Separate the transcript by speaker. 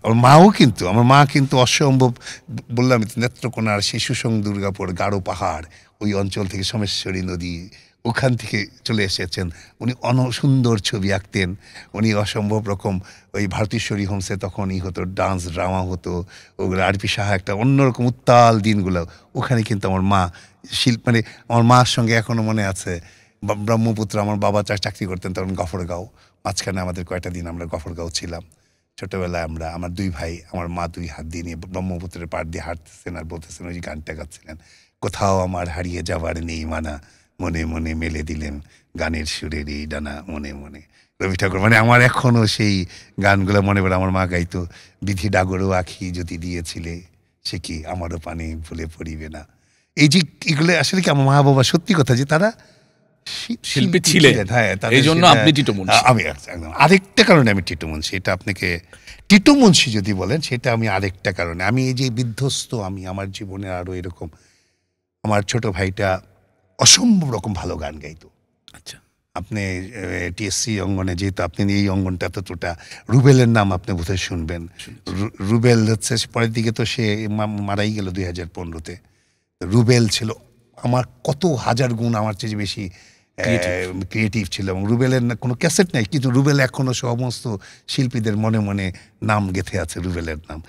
Speaker 1: আমার মা কিন্তু অসম্ভব, বললাম নেত্রকোনার শিশুসং, দুর্গাপুর, গাঢ় পাহাড় ওই অঞ্চল থেকে, সোমেশ্বরী নদী ওখান থেকে চলে এসেছেন। উনি সুন্দর ছবি আঁকতেন। উনি অসম্ভব রকম ওই ভারতীশ্বরী হোমসে তখনই হতো, ডান্স ড্রামা হতো ওগুলো, আরপি সাহা একটা অন্যরকম উত্তাল দিনগুলো। ওখানে কিন্তু আমার মা মানে আমার মার সঙ্গে এখনও মনে আছে, ব্রহ্মপুত্র, আমার বাবা চাকরি করতেন তখন গফরগাঁও, মাঝখানে আমাদের কয়টা দিন আমরা গফরগাঁও ছিলাম ছোটবেলায়। আমার দুই ভাই, আমার মা দুই হাত দিয়ে নিয়ে ব্রহ্মপুত্রের পাড় দিয়ে হাঁটতেছেন আর বলতেছেন, ওই যে গানটা গাচ্ছিলেন, কোথাও আমার হারিয়ে যাবার নেই মানা, মনে মনে মেলে দিলেন গানের সুরের এই ডানা, মনে মনে। রবি ঠাকুর, মানে আমার এখনো সেই গানগুলো মনে পড়ে। আমার মা গাইতো, বিধি ডাগরও আখি যদি দিয়েছিলে, সে কি আমারও পানে ভুলে পড়িবে না। এই যে এগুলো আসলে কি আমার মা বাবা, সত্যি কথা যে তারা
Speaker 2: শিল্পী ছিলেন।
Speaker 1: হ্যাঁ,
Speaker 2: এই জন্য আপনি টিটো মুন্সি।
Speaker 1: আমি একদম আরেকটা কারণে আমি টিটো মুন্সি, এটা আপনাকে টিটো মুন্সি যদি বলেন, সেটা আমি আরেকটা কারণে। আমি এই যে বিধ্বস্ত, আমি আমার জীবনে আরো এরকম, আমার ছোট ভাইটা অসম্ভব রকম ভালো গান গাইতো।
Speaker 2: আচ্ছা,
Speaker 1: আপনি টিএসসি অঙ্গনে, যেহেতু আপনি এই অঙ্গনটা ততটা, রুবেলের নাম আপনি বোধহয় শুনবেন। রুবেল হচ্ছে পরের দিকে তো সে মারাই গেল 2015-তে। রুবেল ছিল আমার কত হাজার গুণ আমার চেয়ে বেশি ক্রিয়েটিভ ছিল, এবং রুবেলের কোনো ক্যাসেট নাই, কিন্তু রুবেল এখনো সমস্ত শিল্পীদের মনে মনে নাম গেঁথে আছে, রুবেলের নাম।